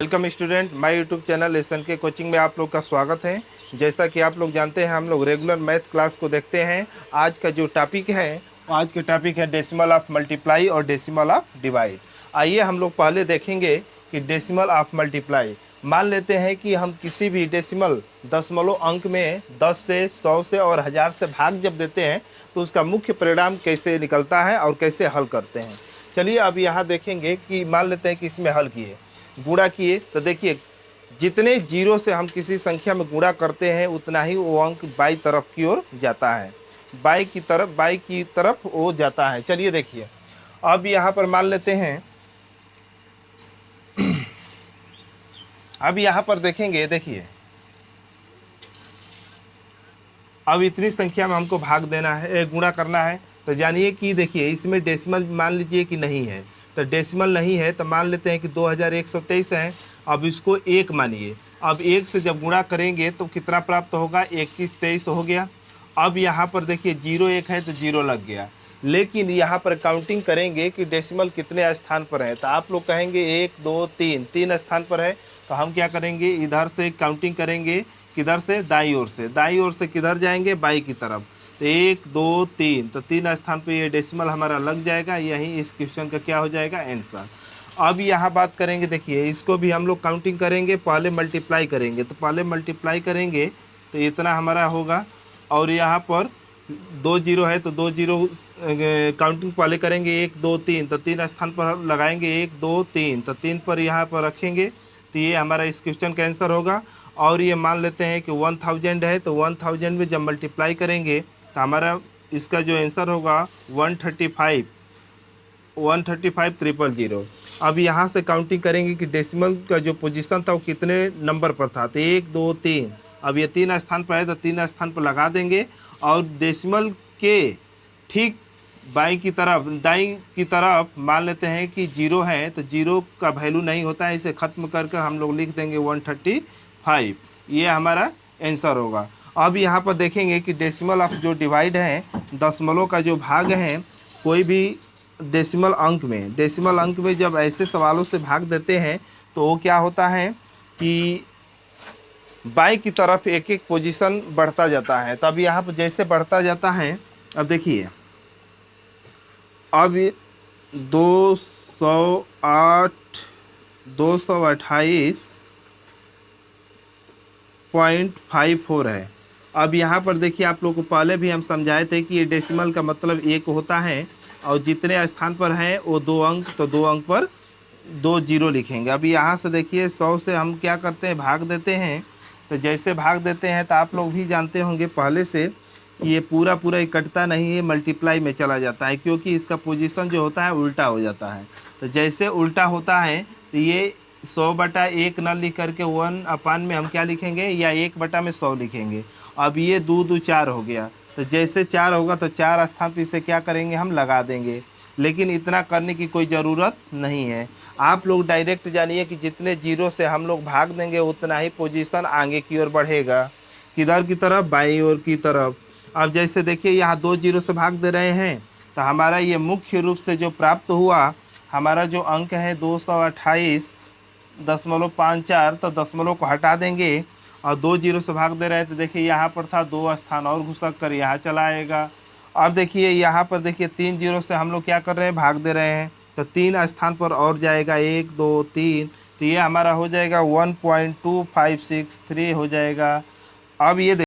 Welcome student, my YouTube channel lesson के coaching में आप लोग का स्वागत है। जैसा कि आप लोग जानते हैं, हम लोग रेगुलर मैथ क्लास को देखते हैं। आज का जो टॉपिक है, आज के टॉपिक है डेसिमल ऑफ मल्टीप्लाई और डेसिमल ऑफ डिवाइड। आइए हम लोग पहले देखेंगे कि डेसिमल ऑफ मल्टीप्लाई। मान लेते हैं कि हम किसी भी डेसिमल दशमलव अंक में 10 से 100 से और 1000 से भाग जब देते हैं तो उसका मुख्य परिणाम कैसे निकलता है और कैसे हल करते हैं। चलिए अब यहाँ देखेंगे कि मान लेते हैं कि इसमें हल किए, गुणा किए, तो देखिए जितने जीरो से हम किसी संख्या में गुणा करते हैं उतना ही वो अंक बाई तरफ की ओर जाता है, बाई की तरफ वो जाता है। चलिए देखिए अब यहाँ पर मान लेते हैं, अब यहाँ पर देखेंगे, देखिए अब इतनी संख्या में हमको भाग देना है, गुणा करना है। तो जानिए कि देखिए इसमें डेसिमल मान लीजिए कि नहीं है, तो डेसिमल नहीं है तो मान लेते हैं कि 2123 है। अब इसको एक मानिए, अब एक से जब गुणा करेंगे तो कितना प्राप्त होगा, 2123 हो गया। अब यहाँ पर देखिए जीरो एक है तो जीरो लग गया, लेकिन यहाँ पर काउंटिंग करेंगे कि डेसिमल कितने स्थान पर है। तो आप लोग कहेंगे 1 2 3, 3 स्थान पर है। तो हम क्या करेंगे, इधर से काउंटिंग करेंगे, किधर से, दाईं ओर से। दाईं ओर से किधर जाएंगे, बाई की तरफ। तो 1 2 3, तो 3 स्थान पे ये डेसिमल हमारा लग जाएगा। यही इस क्वेश्चन का क्या हो जाएगा, आंसर। अब यहाँ बात करेंगे, देखिए इसको भी हम लोग काउंटिंग करेंगे, पहले मल्टीप्लाई करेंगे। तो पहले मल्टीप्लाई करेंगे तो इतना हमारा होगा, और यहाँ पर 2 जीरो है तो 2 जीरो काउंटिंग पहले करेंगे, 1 2 3, तो 3 स्थान पर लगाएंगे 1 2 3, तो 3 पर यहाँ पर रखेंगे। तो ये हमारा इस क्वेश्चन का आंसर होगा। और ये मान लेते हैं कि 1000 है, तो 1000 में जब मल्टीप्लाई करेंगे तो हमारा इसका जो आंसर होगा 135,000। अब यहाँ से काउंटिंग करेंगे कि डेसिमल का जो पोजीशन था वो कितने नंबर पर था। तो 1 2 3, अब ये 3 स्थान पर है तो 3 स्थान पर लगा देंगे, और डेसिमल के ठीक बाई की तरफ, दाई की तरफ मान लेते हैं कि जीरो है, तो जीरो का वैल्यू नहीं होता है, इसे ख़त्म कर हम लोग लिख देंगे 135। ये हमारा आंसर होगा। अब यहाँ पर देखेंगे कि डेसिमल ऑफ जो डिवाइड है, दशमलव का जो भाग है, कोई भी डेसिमल अंक में जब ऐसे सवालों से भाग देते हैं तो वो क्या होता है कि बाई की तरफ एक एक पोजीशन बढ़ता जाता है। तो अब यहाँ पर जैसे बढ़ता जाता है, अब देखिए अब 228.54 है। अब यहाँ पर देखिए, आप लोगों को पहले भी हम समझाए थे कि ये डेसिमल का मतलब एक होता है, और जितने स्थान पर हैं वो 2 अंक, तो 2 अंक पर 2 जीरो लिखेंगे। अब यहाँ से देखिए 100 से हम क्या करते हैं, भाग देते हैं। तो जैसे भाग देते हैं तो आप लोग भी जानते होंगे पहले से, ये पूरा इकट्ठा नहीं है, मल्टीप्लाई में चला जाता है, क्योंकि इसका पोजीशन जो होता है उल्टा हो जाता है। तो जैसे उल्टा होता है तो ये 100/1 न लिख करके 1/, में हम क्या लिखेंगे, या 1/100 लिखेंगे। अब ये 2 2 4 हो गया, तो जैसे 4 होगा तो 4 स्थान पर इसे क्या करेंगे, हम लगा देंगे। लेकिन इतना करने की कोई ज़रूरत नहीं है। आप लोग डायरेक्ट जानिए कि जितने जीरो से हम लोग भाग देंगे उतना ही पोजीशन आगे की ओर बढ़ेगा, किधर की तरफ, बाईं ओर की तरफ। अब जैसे देखिए यहाँ 2 जीरो से भाग दे रहे हैं, तो हमारा ये मुख्य रूप से जो प्राप्त हुआ, हमारा जो अंक है 228.54, तो दशमलव को हटा देंगे, और 2 जीरो से भाग दे रहे हैं तो देखिए यहाँ पर था 2 स्थान और घुसक कर यहाँ चला आएगा। अब देखिए यहाँ पर देखिए 3 जीरो से हम लोग क्या कर रहे हैं, भाग दे रहे हैं, तो 3 स्थान पर और जाएगा, 1 2 3, तो ये हमारा हो जाएगा 1.2563 हो जाएगा। अब ये